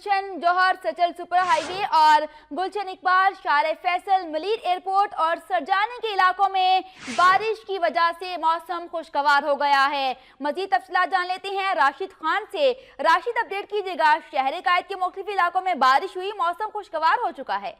गुलशन जौहर सचल super highway और गुलशन इकबाल शारे फैसल मलीर एयरपोर्ट और सरजानी के इलाकों में बारिश की वजह से मौसम खुशगवार हो गया है। मजीद तफसीलात जान लेते हैं राशिद खान से। राशिद, अपडेट कीजिएगा, शहर कायद के मुख्तलिफ इलाकों में बारिश हुई, मौसम खुशगवार हो चुका है।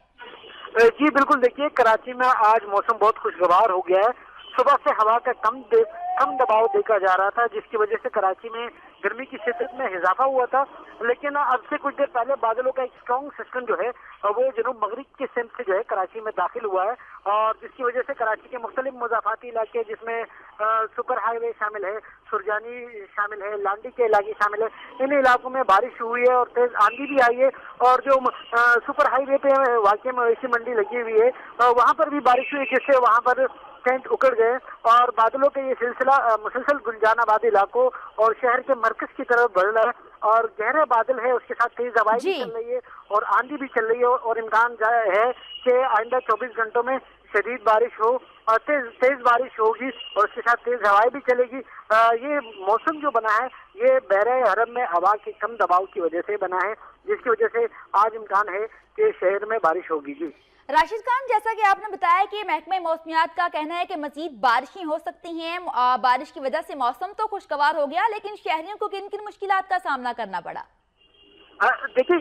जी बिल्कुल, देखिए कराची में आज मौसम बहुत खुशगवार हो गया है। सुबह से हवा का कम दबाव देखा जा रहा था, जिसकी वजह से कराची में गर्मी की शिद्दत में इजाफा हुआ था। लेकिन अब से कुछ देर पहले बादलों का एक स्ट्रॉन्ग सिस्टम जो है वो जनूब मगरिब के सिमत से जो है कराची में दाखिल हुआ है, और जिसकी वजह से कराची के मुख्तलिफ मुजाफाती इलाके जिसमें सुपर हाईवे शामिल है, सुरजानी शामिल है, लांडी के इलाके शामिल है, इन इलाकों में बारिश हुई है और तेज आंधी भी आई है। और जो सुपर हाईवे पे वाकई मवेशी मंडी लगी हुई है वहाँ पर भी बारिश हुई, जिससे वहाँ पर टेंट उकड़ गए और बादलों का ये सिलसिला मुसलसल गुंजानाबाद इलाकों और शहर के मरकज की तरफ बढ़ रहा है, और गहरे बादल है, उसके साथ तेज हवाएं भी चल रही है और आंधी भी चल रही है, और इम्कान है कि आइंदा 24 घंटों में शदीद बारिश हो और तेज बारिश होगी और उसके साथ तेज हवाएं भी चलेगी। ये मौसम जो बना है ये बहरे हरम में हवा के कम दबाव की वजह से बना है, जिसकी वजह से आज इम्कान है कि शहर में बारिश होगी। जी राशिद खान, जैसा कि आपने बताया कि महकमे मौसमियात का कहना है कि मजीद बारिशें हो सकती हैं, बारिश की वजह से मौसम तो खुशगवार हो गया, लेकिन शहरियों को किन किन मुश्किलात का सामना करना पड़ा? देखिए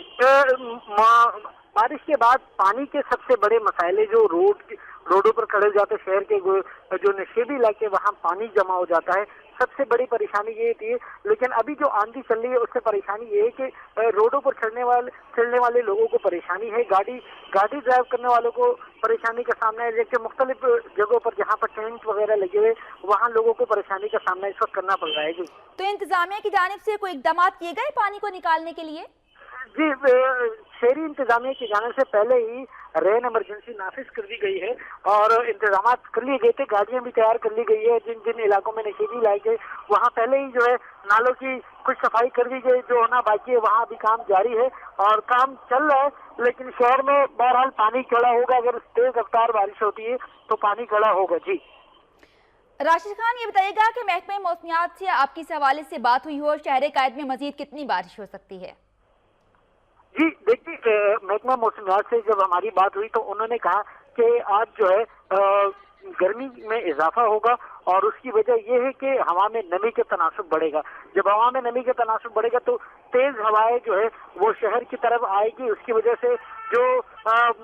बारिश के बाद पानी के सबसे बड़े मसाइले जो रोडों पर खड़े हो जाते, शहर के जो नशेबी इलाके वहाँ पानी जमा हो जाता है, सबसे बड़ी परेशानी ये थी। लेकिन अभी जो आंधी चल रही है उससे परेशानी ये है कि रोडों पर चलने वाले लोगों को परेशानी है, गाड़ी ड्राइव करने वालों को परेशानी का सामना है। जबकि मुख्तलिफ जगहों पर जहाँ पर टेंट वगैरह लगे हुए वहाँ लोगों को परेशानी का सामना इस वक्त करना पड़ रहा है। जी तो इंतजामिया की जानिब से कोई इकदाम किए गए पानी को निकालने के लिए? जी शहरी इंतजामिया की जाने से पहले ही रेन इमरजेंसी नाफिज कर दी गई है और इंतजाम कर लिए गए थे, गाड़ियां भी तैयार कर ली गई है। जिन इलाकों में नशीबी इलाके वहाँ पहले ही जो है नालों की कुछ सफाई कर दी गई, जो होना बाकी है वहाँ अभी काम जारी है और काम चल रहा है। लेकिन शहर में बहरहाल पानी खड़ा होगा, अगर तेज रफ्तार बारिश होती है तो पानी खड़ा होगा। जी राशिद खान, ये बताइएगा कि महकमे मौसमियात से आपकी इस हवाले से बात हुई हो, शहर कायद में मजीद कितनी बारिश हो सकती है? जी देखिए महकमा मौसमियात से जब हमारी बात हुई तो उन्होंने कहा कि आज जो है गर्मी में इजाफा होगा और उसकी वजह यह है कि हवा में नमी का तनासुब बढ़ेगा। जब हवा में नमी का तनासुब बढ़ेगा तो तेज हवाएं जो है वो शहर की तरफ आएगी, उसकी वजह से जो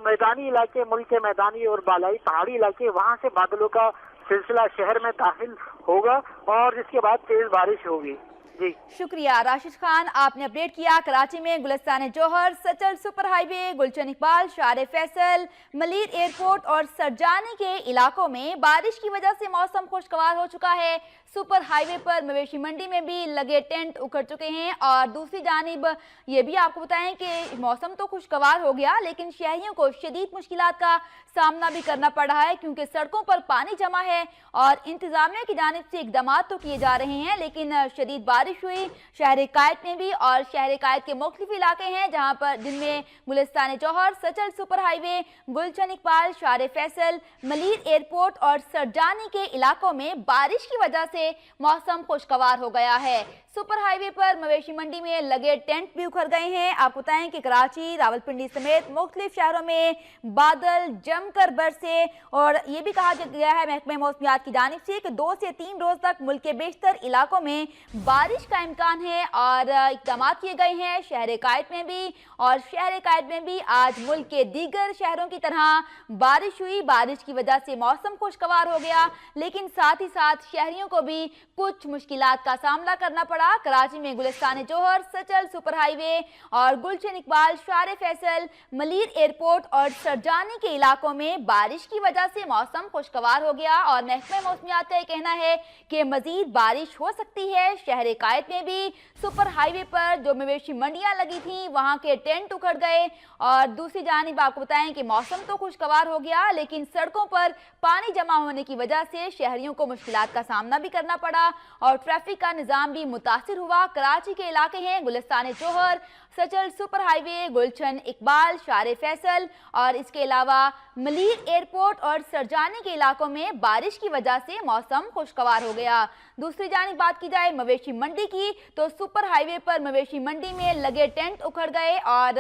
मैदानी इलाके, मुल्क के मैदानी और बालाई पहाड़ी इलाके, वहाँ से बादलों का सिलसिला शहर में दाखिल होगा और जिसके बाद तेज बारिश होगी। जी शुक्रिया राशिद खान, आपने अपडेट किया। कराची में गुलस्तान जौहर, सचल सुपर हाईवे, गुलशन इकबाल, शारे फैसल, मलीर एयरपोर्ट और सरजानी के इलाकों में बारिश की वजह से मौसम खुशगवार हो चुका है। सुपर हाईवे पर मवेशी मंडी में भी लगे टेंट उखड़ चुके हैं और दूसरी जानिब ये भी आपको बताएं कि मौसम तो खुशगवार हो गया, लेकिन शहरियों को शदीद मुश्किलात का सामना भी करना पड़ रहा है, क्योंकि सड़कों पर पानी जमा है और इंतजामिया की जानिब से इकदाम तो किए जा रहे हैं, लेकिन शदीद बारिश हुई शहर कायद में भी। और शहर कायद के मुख्तलिफ इलाके हैं जहाँ पर जिनमें गुलिस्तान जौहर, सचल सुपर हाईवे, गुलशन इकबाल, शारे फैसल, मलीर एयरपोर्ट और सरजानी के इलाकों में बारिश की वजह से मौसम खुशगवार हो गया है। सुपर हाईवे पर मवेशी मंडी में लगे टेंट भी उखड़ गए हैं। आपको बताएं कि कराची, रावलपिंडी समेत मुख्तलिफ शहरों में बादल जमकर बरसे और ये भी कहा गया है महकमे मौसमियात की जानिब से कि 2 से 3 रोज तक मुल्क के बेशतर इलाकों में बारिश का इम्कान है और इकदाम किए गए हैं शहर कायद में भी। और शहर कायद में भी आज मुल्क के दीगर शहरों की तरह बारिश हुई। बारिश की वजह से मौसम खुशगवार हो गया, लेकिन साथ ही साथ शहरियों को भी कुछ मुश्किलात का सामना करना पड़ा। कराची में गुलिस्तान जौहर, सचल सुपर हाईवे और गुलशन इकबाल, शारे फैसल, मलीर एयरपोर्ट और सरजानी के इलाकों में बारिश की वजह से मौसम खुशगवार हो गया और महकमे मौसमियात का यह कहना है कि मजीद बारिश हो सकती है। शहर कायद में भी सुपर हाईवे पर जो मवेशी मंडियां लगी थी वहां के टेंट उखड़ गए और दूसरी जानिब आपको बताएं कि मौसम तो खुशगवार हो गया, लेकिन सड़कों पर पानी जमा होने की वजह से शहरियों को मुश्किलात का सामना भी करना पड़ा और ट्रैफिक का निज़ाम भी मुतासिर हुआ। कराची के इलाके हैं गुलिस्तान जौहर, सचल सुपर हाईवे, गुलशन इकबाल, शारे फैसल और इसके अलावा मलीर एयरपोर्ट और सरजानी के इलाकों में बारिश की वजह से मौसम खुशगवार हो गया। दूसरी जानिब बात की जाए मवेशी मंडी की, तो सुपर हाईवे पर मवेशी मंडी में लगे टेंट उखड़ गए और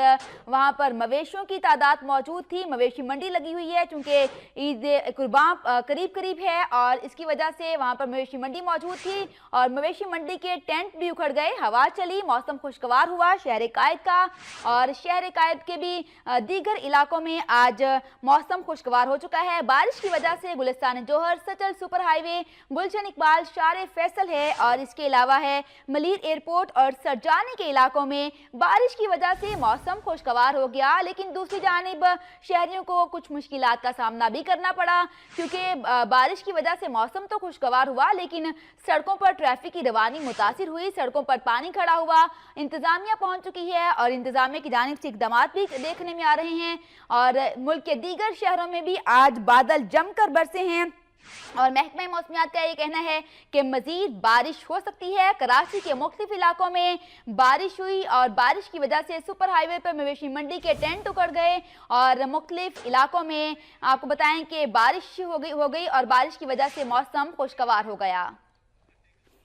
वहां पर मवेशियों की तादाद मौजूद थी। मवेशी मंडी लगी हुई है चूंकि ईद कुर्बान करीब करीब है और इसकी वजह से वहां पर मवेशी मंडी मौजूद थी और मवेशी मंडी के टेंट भी उखड़ गए। हवा चली, मौसम खुशगवार हुआ शहर कायद का और शहर कायद के भी दीगर इलाकों में आज मौसम खुशगवार हो चुका है। बारिश की वजह से गुलिस्तान जोहर, सचल सुपर हाईवे, गुलशन इकबाल, शारे फैसल है और इसके अलावा है मलीर एयरपोर्ट और सरजानी के इलाकों में बारिश की वजह से मौसम खुशगवार हो गया। लेकिन दूसरी जानिब शहरियों को कुछ मुश्किलात का सामना भी करना पड़ा क्योंकि बारिश की वजह से मौसम तो खुशगवार हुआ लेकिन सड़कों पर ट्रैफिक की रवानी मुतासिर हुई, सड़कों पर पानी खड़ा हुआ। इंतजामिया पहुंच चुकी है और इंतजामिया की जानिब से इकदाम भी देखने में आ रहे हैं और मुल्क के दीगर शहरों में भी आज बादल जमकर बरसे हैं और महकमा मौसमियात का ये कहना है कि मजीद बारिश हो सकती है। कराची के मुख्तलिफ इलाकों में बारिश हुई और बारिश की वजह से सुपर हाईवे पर मवेशी मंडी के टेंट उखड़ गए और मुख्तलिफ इलाकों में आपको बताएं कि बारिश हो गई और बारिश की वजह से मौसम खुशगवार हो गया।